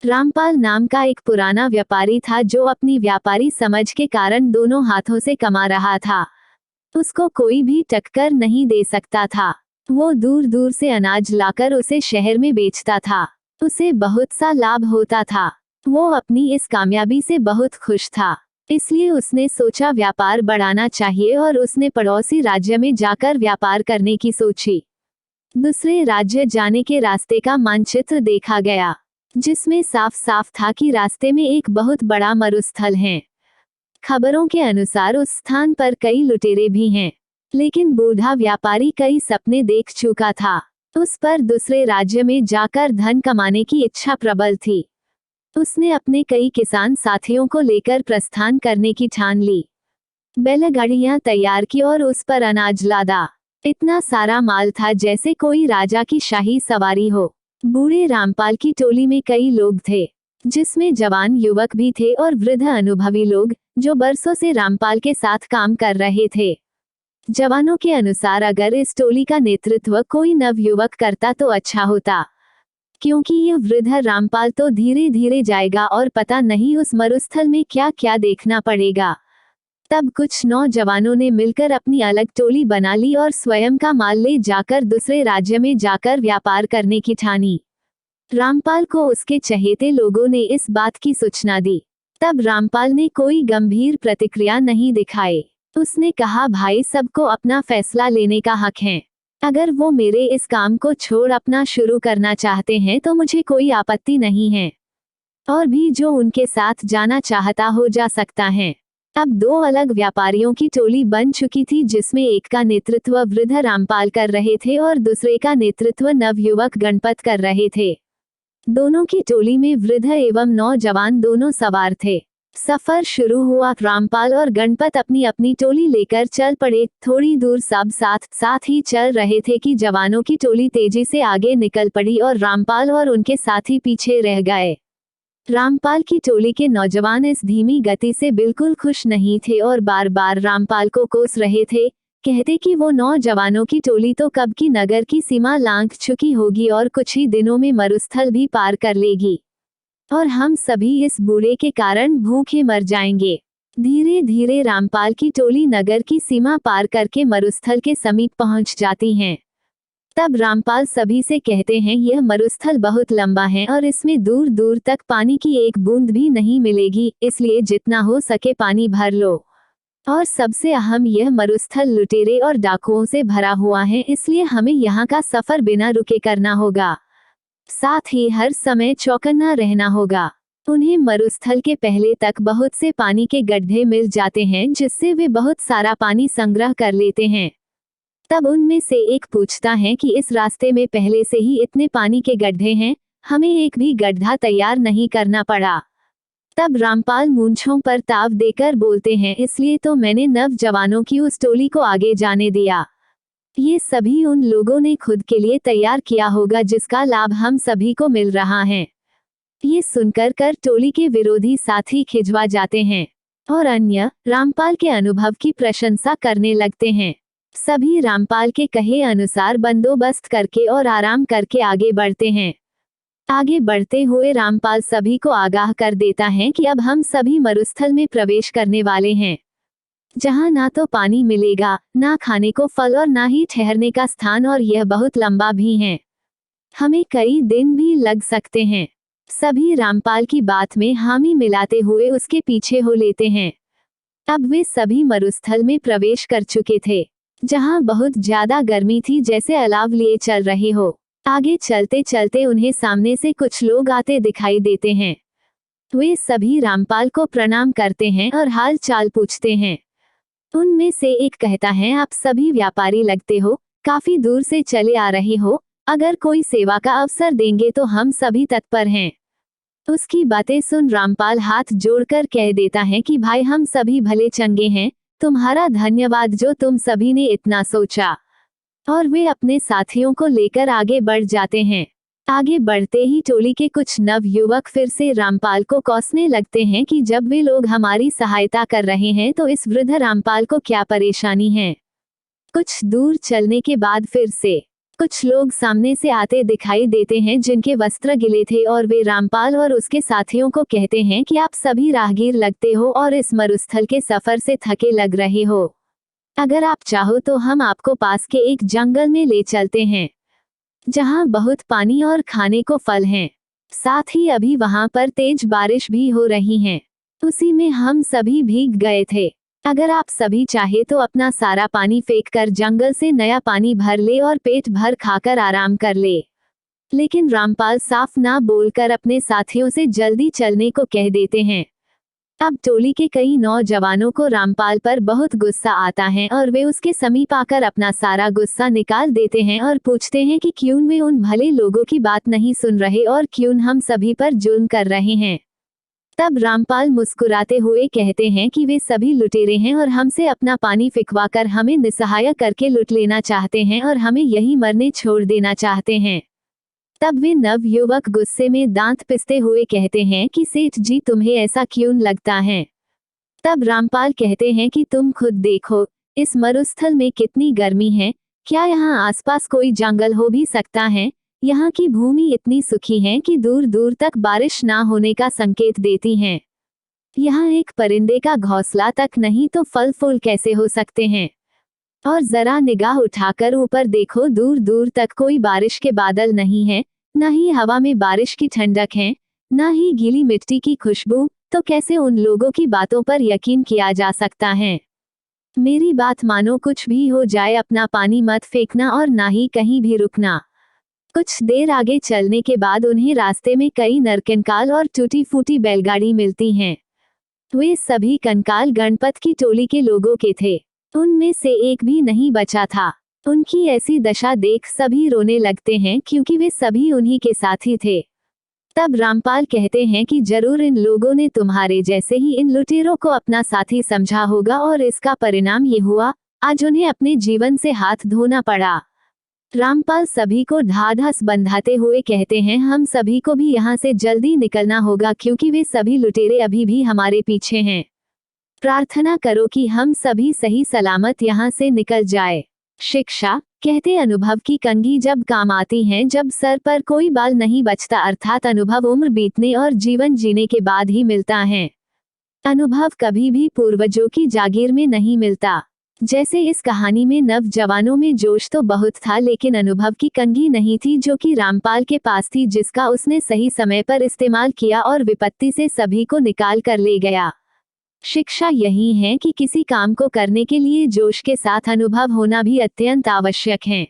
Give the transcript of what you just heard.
रामपाल नाम का एक पुराना व्यापारी था जो अपनी व्यापारी समझ के कारण दोनों हाथों से कमा रहा था। उसको कोई भी टक्कर नहीं दे सकता था। वो दूर दूर से अनाज लाकर उसे शहर में बेचता था। उसे बहुत सा लाभ होता था। वो अपनी इस कामयाबी से बहुत खुश था। इसलिए उसने सोचा व्यापार बढ़ाना चाहिए और उसने पड़ोसी राज्य में जाकर व्यापार करने की सोची। दूसरे राज्य जाने के रास्ते का मानचित्र देखा गया, जिसमें साफ साफ था कि रास्ते में एक बहुत बड़ा मरुस्थल है। खबरों के अनुसार उस स्थान पर कई लुटेरे भी हैं, लेकिन बूढ़ा व्यापारी कई सपने देख चुका था। उस पर दूसरे राज्य में जाकर धन कमाने की इच्छा प्रबल थी। उसने अपने कई किसान साथियों को लेकर प्रस्थान करने की ठान ली। बैलगाड़ियां तैयार की और उस पर अनाज लादा। इतना सारा माल था जैसे कोई राजा की शाही सवारी हो। बूढ़े रामपाल की टोली में कई लोग थे, जिसमें जवान युवक भी थे और वृद्ध अनुभवी लोग, जो बरसों से रामपाल के साथ काम कर रहे थे। जवानों के अनुसार अगर इस टोली का नेतृत्व कोई नवयुवक करता तो अच्छा होता, क्योंकि यह वृद्ध रामपाल तो धीरे धीरे जाएगा और पता नहीं उस मरुस्थल में क्या क्या देखना पड़ेगा। तब कुछ नौजवानों ने मिलकर अपनी अलग टोली बना ली और स्वयं का माल ले जाकर दूसरे राज्य में जाकर व्यापार करने की ठानी। रामपाल को उसके चहेते लोगों ने इस बात की सूचना दी। तब रामपाल ने कोई गंभीर प्रतिक्रिया नहीं दिखाई। उसने कहा, भाई, सबको अपना फैसला लेने का हक है। अगर वो मेरे इस काम को छोड़ अपना शुरू करना चाहते हैं तो मुझे कोई आपत्ति नहीं है, और भी जो उनके साथ जाना चाहता हो जा सकता है। अब दो अलग व्यापारियों की टोली बन चुकी थी, जिसमें एक का नेतृत्व वृद्ध रामपाल कर रहे थे और दूसरे का नेतृत्व नवयुवक गणपत कर रहे थे। दोनों की टोली में वृद्ध एवं नौजवान दोनों सवार थे। सफर शुरू हुआ। रामपाल और गणपत अपनी अपनी टोली लेकर चल पड़े। थोड़ी दूर सब साथ साथ ही चल रहे थे कि जवानों की टोली तेजी से आगे निकल पड़ी और रामपाल और उनके साथी पीछे रह गए। रामपाल की टोली के नौजवान इस धीमी गति से बिल्कुल खुश नहीं थे और बार बार रामपाल को कोस रहे थे, कहते कि वो नौजवानों की टोली तो कब की नगर की सीमा लांघ चुकी होगी और कुछ ही दिनों में मरुस्थल भी पार कर लेगी, और हम सभी इस बूढ़े के कारण भूखे मर जाएंगे। धीरे धीरे रामपाल की टोली नगर की सीमा पार करके मरुस्थल के समीप पहुंच जाती हैं। तब रामपाल सभी से कहते हैं, यह मरुस्थल बहुत लंबा है और इसमें दूर दूर तक पानी की एक बूंद भी नहीं मिलेगी, इसलिए जितना हो सके पानी भर लो। और सबसे अहम, यह मरुस्थल लुटेरे और डाकुओं से भरा हुआ है, इसलिए हमें यहाँ का सफर बिना रुके करना होगा। साथ ही हर समय चौकन्ना रहना होगा। उन्हें मरुस्थल के पहले तक बहुत से पानी के गड्ढे मिल जाते हैं, जिससे वे बहुत सारा पानी संग्रह कर लेते हैं। तब उनमें से एक पूछता है कि इस रास्ते में पहले से ही इतने पानी के गड्ढे हैं, हमें एक भी गड्ढा तैयार नहीं करना पड़ा। तब रामपाल मूंछों पर ताव देकर बोलते हैं, इसलिए तो मैंने नवजवानों की उस टोली को आगे जाने दिया। ये सभी उन लोगों ने खुद के लिए तैयार किया होगा जिसका लाभ हम सभी को मिल रहा है। ये सुनकर कर टोली के विरोधी साथी खिंचवा जाते हैं और अन्य रामपाल के अनुभव की प्रशंसा करने लगते हैं। सभी रामपाल के कहे अनुसार बंदोबस्त करके और आराम करके आगे बढ़ते हैं। आगे बढ़ते हुए रामपाल सभी को आगाह कर देता है कि अब हम सभी मरुस्थल में प्रवेश करने वाले हैं, जहां ना तो पानी मिलेगा, ना खाने को फल और ना ही ठहरने का स्थान, और यह बहुत लंबा भी है। हमें कई दिन भी लग सकते हैं। सभी रामपाल की बात में हामी मिलाते हुए उसके पीछे हो लेते हैं। अब वे सभी मरुस्थल में प्रवेश कर चुके थे, जहां बहुत ज्यादा गर्मी थी, जैसे अलाव लिए चल रहे हो। आगे चलते चलते उन्हें सामने से कुछ लोग आते दिखाई देते हैं। वे सभी रामपाल को प्रणाम करते हैं और हाल चाल पूछते हैं। उनमें से एक कहता है, आप सभी व्यापारी लगते हो, काफी दूर से चले आ रहे हो, अगर कोई सेवा का अवसर देंगे तो हम सभी तत्पर हैं। उसकी बातें सुन रामपाल हाथ जोड़कर कह देता है कि भाई, हम सभी भले चंगे हैं, तुम्हारा धन्यवाद जो तुम सभी ने इतना सोचा। और वे अपने साथियों को लेकर आगे बढ़ जाते हैं। आगे बढ़ते ही टोली के कुछ नवयुवक फिर से रामपाल को कोसने लगते हैं कि जब वे लोग हमारी सहायता कर रहे हैं तो इस वृद्ध रामपाल को क्या परेशानी है। कुछ दूर चलने के बाद फिर से कुछ लोग सामने से आते दिखाई देते हैं जिनके वस्त्र गिले थे और वे रामपाल और उसके साथियों को कहते हैं कि आप सभी राहगीर लगते हो और इस मरुस्थल के सफर से थके लग रहे हो। अगर आप चाहो तो हम आपको पास के एक जंगल में ले चलते हैं जहां बहुत पानी और खाने को फल हैं। साथ ही अभी वहां पर तेज बारिश भी हो रही है। उसी में हम सभी भीग गए थे। अगर आप सभी चाहे तो अपना सारा पानी फेंक कर जंगल से नया पानी भर ले और पेट भर खाकर आराम कर ले। लेकिन रामपाल साफ ना बोलकर अपने साथियों से जल्दी चलने को कह देते हैं। अब टोली के कई नौजवानों को रामपाल पर बहुत गुस्सा आता है और वे उसके समीप आकर अपना सारा गुस्सा निकाल देते हैं और पूछते हैं कि क्यों वे उन भले लोगों की बात नहीं सुन रहे और क्यों हम सभी पर जुल्म कर रहे हैं। तब रामपाल मुस्कुराते हुए कहते हैं कि वे सभी लुटेरे हैं और हमसे अपना पानी फिकवाकर हमें निसहाय करके लुट लेना चाहते हैं और हमें यही मरने छोड़ देना चाहते हैं। तब वे नवयुवक गुस्से में दांत पिसते हुए कहते हैं कि सेठ जी तुम्हें ऐसा क्यों लगता है। तब रामपाल कहते हैं कि तुम खुद देखो इस मरुस्थल में कितनी गर्मी है। क्या यहाँ आसपास कोई जंगल हो भी सकता है। यहाँ की भूमि इतनी सूखी है कि दूर दूर तक बारिश ना होने का संकेत देती है। यहाँ एक परिंदे का घोंसला तक नहीं तो फल फूल कैसे हो सकते हैं। और जरा निगाह उठाकर ऊपर देखो, दूर दूर तक कोई बारिश के बादल नहीं है, न ही हवा में बारिश की ठंडक है, न ही गीली मिट्टी की खुशबू। तो कैसे उन लोगों की बातों पर यकीन किया जा सकता है। मेरी बात मानो, कुछ भी हो जाए अपना पानी मत फेंकना और ना ही कहीं भी रुकना। कुछ देर आगे चलने के बाद उन्हें रास्ते में कई नरकंकाल और टूटी फूटी बैलगाड़ी मिलती हैं। वे सभी कंकाल गणपत की टोली के लोगों के थे। उनमें से एक भी नहीं बचा था। उनकी ऐसी दशा देख सभी रोने लगते हैं क्योंकि वे सभी उन्हीं के साथी थे। तब रामपाल कहते हैं कि जरूर इन लोगों ने तुम्हारे जैसे ही इन लुटेरों को अपना साथी समझा होगा और इसका परिणाम ये हुआ, आज उन्हें अपने जीवन से हाथ धोना पड़ा। रामपाल सभी को ढाढ़स बंधाते हुए कहते हैं हम सभी को भी यहाँ से जल्दी निकलना होगा क्योंकि वे सभी लुटेरे अभी भी हमारे पीछे हैं। प्रार्थना करो कि हम सभी सही सलामत यहाँ से निकल जाए। शिक्षा कहते अनुभव की कंघी जब काम आती है जब सर पर कोई बाल नहीं बचता, अर्थात अनुभव उम्र बीतने और जीवन जीने के बाद ही मिलता है। अनुभव कभी भी पूर्वजों की जागीर में नहीं मिलता। जैसे इस कहानी में नवजवानों में जोश तो बहुत था लेकिन अनुभव की कंघी नहीं थी जो कि रामपाल के पास थी, जिसका उसने सही समय पर इस्तेमाल किया और विपत्ति से सभी को निकाल कर ले गया। शिक्षा यही है कि किसी काम को करने के लिए जोश के साथ अनुभव होना भी अत्यंत आवश्यक है।